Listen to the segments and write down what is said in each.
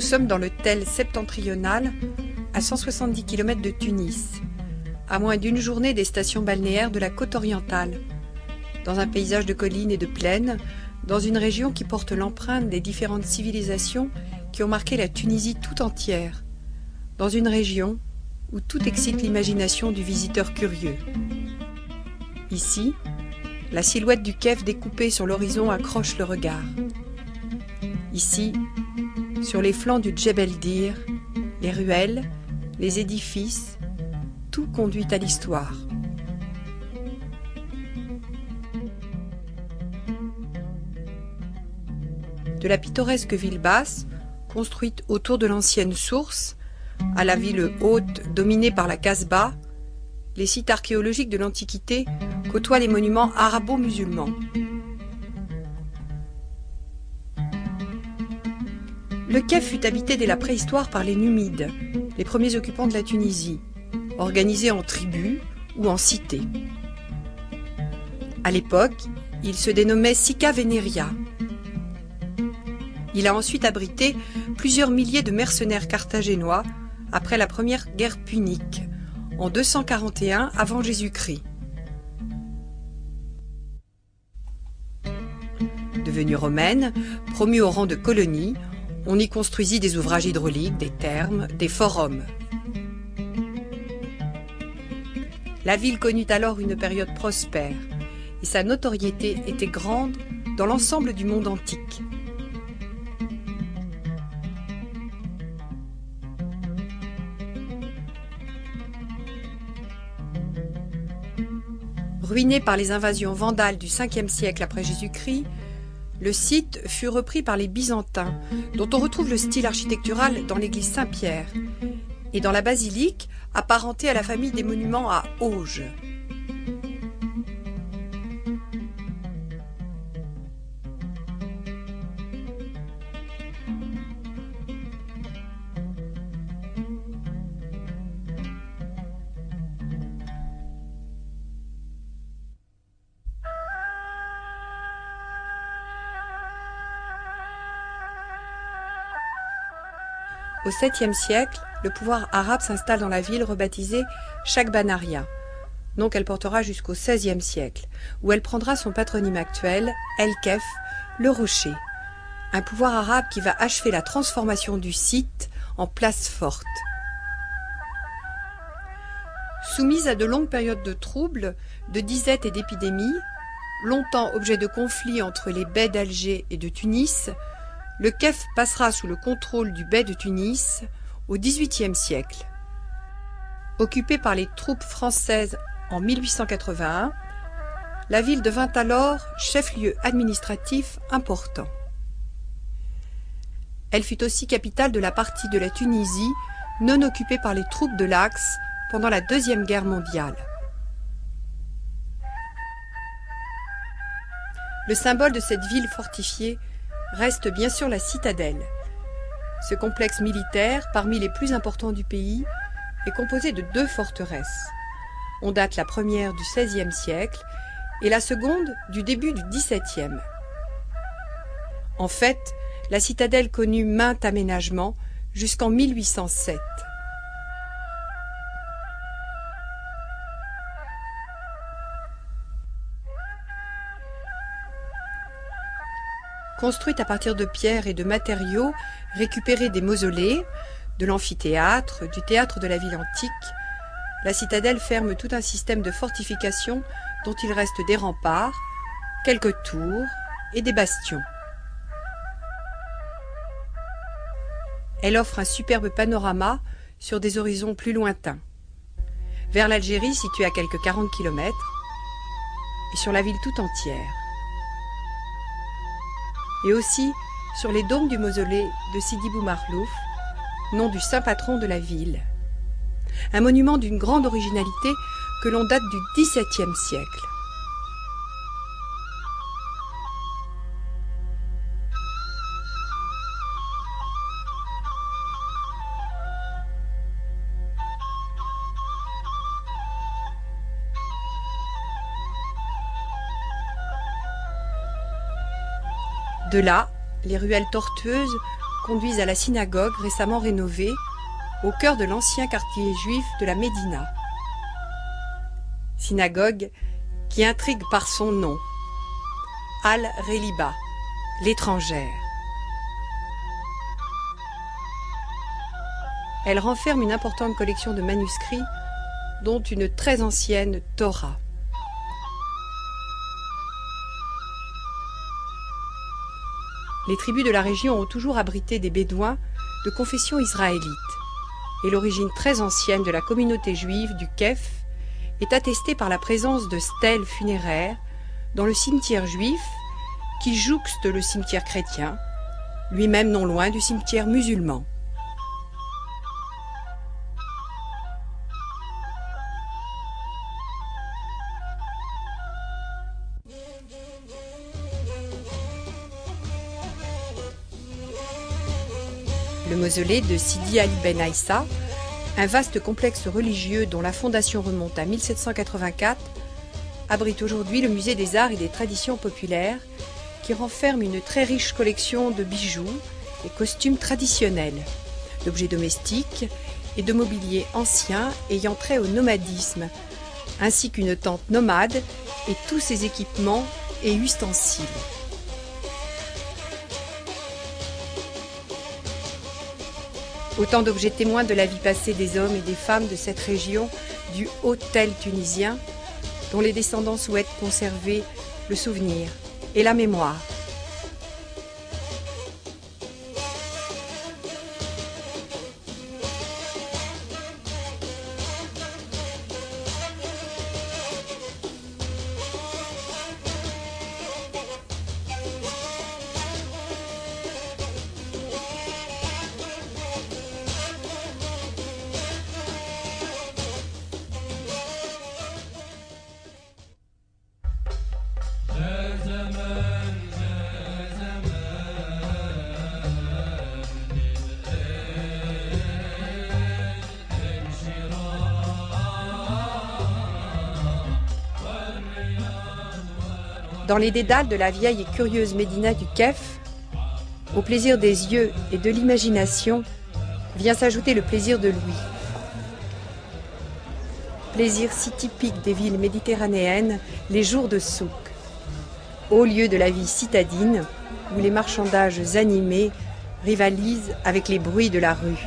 sommes dans le Tel septentrional, à 170 km de Tunis, à moins d'une journée des stations balnéaires de la côte orientale, dans un paysage de collines et de plaines, dans une région qui porte l'empreinte des différentes civilisations qui ont marqué la Tunisie tout entière, dans une région où tout excite l'imagination du visiteur curieux. Ici, la silhouette du Kef découpée sur l'horizon accroche le regard. Ici, sur les flancs du Djebel Dir, les ruelles, les édifices, tout conduit à l'histoire. De la pittoresque ville basse, construite autour de l'ancienne source, à la ville haute dominée par la Casbah, les sites archéologiques de l'Antiquité côtoient les monuments arabo-musulmans. Le Kef fut habité dès la préhistoire par les Numides, les premiers occupants de la Tunisie, organisés en tribus ou en cités. À l'époque, il se dénommait Sica Veneria. Il a ensuite abrité plusieurs milliers de mercenaires carthaginois après la première guerre punique, en 241 avant Jésus-Christ. Devenue romaine, promue au rang de colonie, on y construisit des ouvrages hydrauliques, des thermes, des forums. La ville connut alors une période prospère et sa notoriété était grande dans l'ensemble du monde antique. Ruiné par les invasions vandales du 5e siècle après Jésus-Christ, le site fut repris par les Byzantins, dont on retrouve le style architectural dans l'église Saint-Pierre, et dans la basilique, apparentée à la famille des monuments à Auge. Au 7e siècle, le pouvoir arabe s'installe dans la ville rebaptisée Chakbanaria, nom qu'elle portera jusqu'au 16e siècle, où elle prendra son patronyme actuel, El Kef, le rocher, un pouvoir arabe qui va achever la transformation du site en place forte. Soumise à de longues périodes de troubles, de disette et d'épidémies, longtemps objet de conflits entre les bey d'Alger et de Tunis, le Kef passera sous le contrôle du bey de Tunis au XVIIIe siècle. Occupée par les troupes françaises en 1881, la ville devint alors chef-lieu administratif important. Elle fut aussi capitale de la partie de la Tunisie non occupée par les troupes de l'Axe pendant la Deuxième Guerre mondiale. Le symbole de cette ville fortifiée reste bien sûr la citadelle. Ce complexe militaire, parmi les plus importants du pays, est composé de 2 forteresses. On date la première du XVIe siècle et la seconde du début du XVIIe. En fait, la citadelle connut maints aménagements jusqu'en 1807. Construite à partir de pierres et de matériaux récupérés des mausolées, de l'amphithéâtre, du théâtre de la ville antique, la citadelle ferme tout un système de fortification dont il reste des remparts, quelques tours et des bastions. Elle offre un superbe panorama sur des horizons plus lointains, vers l'Algérie située à quelques 40 km et sur la ville tout entière. Et aussi sur les dômes du mausolée de Sidi Bou Marlouf, nom du saint patron de la ville. Un monument d'une grande originalité que l'on date du XVIIe siècle. De là, les ruelles tortueuses conduisent à la synagogue récemment rénovée, au cœur de l'ancien quartier juif de la Médina. Synagogue qui intrigue par son nom. Al-Reliba, l'étrangère. Elle renferme une importante collection de manuscrits, dont une très ancienne Torah. Les tribus de la région ont toujours abrité des Bédouins de confession israélite, et l'origine très ancienne de la communauté juive du Kef est attestée par la présence de stèles funéraires dans le cimetière juif qui jouxte le cimetière chrétien, lui-même non loin du cimetière musulman. Le mausolée de Sidi Ali Ben Aïssa, un vaste complexe religieux dont la fondation remonte à 1784, abrite aujourd'hui le musée des arts et des traditions populaires qui renferme une très riche collection de bijoux et costumes traditionnels, d'objets domestiques et de mobilier ancien ayant trait au nomadisme, ainsi qu'une tente nomade et tous ses équipements et ustensiles. Autant d'objets témoins de la vie passée des hommes et des femmes de cette région du Haut-Tel tunisien, dont les descendants souhaitent conserver le souvenir et la mémoire. Dans les dédales de la vieille et curieuse Médina du Kef, au plaisir des yeux et de l'imagination, vient s'ajouter le plaisir de l'ouïe. Plaisir si typique des villes méditerranéennes, les jours de souk, haut lieu de la vie citadine, où les marchandages animés rivalisent avec les bruits de la rue.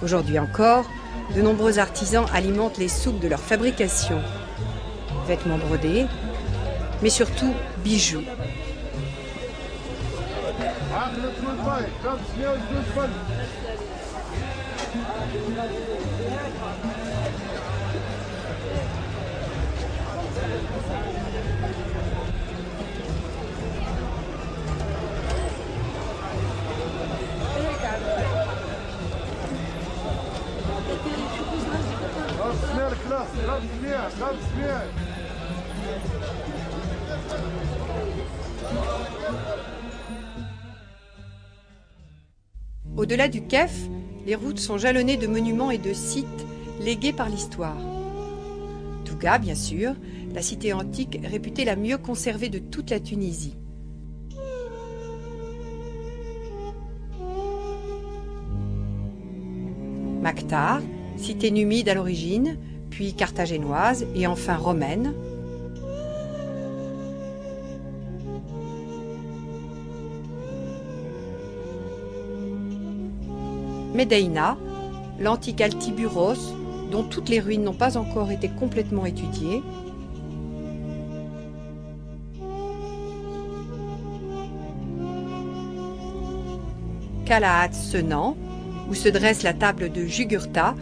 Aujourd'hui encore, de nombreux artisans alimentent les souks de leur fabrication. Vêtements brodés, mais surtout bijoux. Au-delà du Kef, les routes sont jalonnées de monuments et de sites légués par l'histoire. Touga, bien sûr, la cité antique réputée la mieux conservée de toute la Tunisie. Mactar, cité numide à l'origine, puis carthaginoise et enfin romaine. Médéina, l'antique Altiburos, dont toutes les ruines n'ont pas encore été complètement étudiées. Calaat-Senan, où se dresse la table de Jugurtha,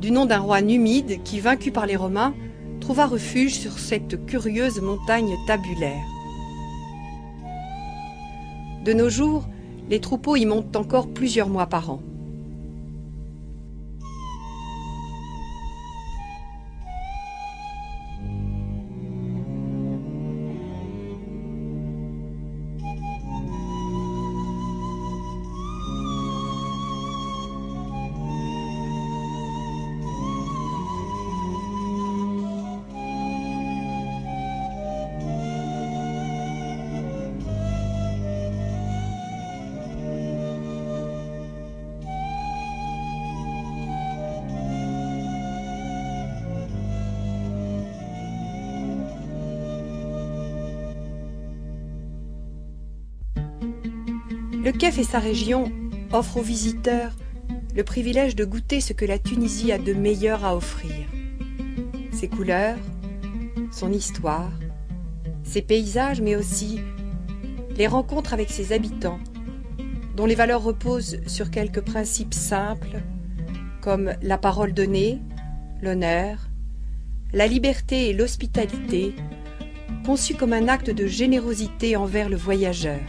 du nom d'un roi numide qui, vaincu par les Romains, trouva refuge sur cette curieuse montagne tabulaire. De nos jours, les troupeaux y montent encore plusieurs mois par an. Le Kef et sa région offrent aux visiteurs le privilège de goûter ce que la Tunisie a de meilleur à offrir. Ses couleurs, son histoire, ses paysages, mais aussi les rencontres avec ses habitants, dont les valeurs reposent sur quelques principes simples, comme la parole donnée, l'honneur, la liberté et l'hospitalité, conçus comme un acte de générosité envers le voyageur.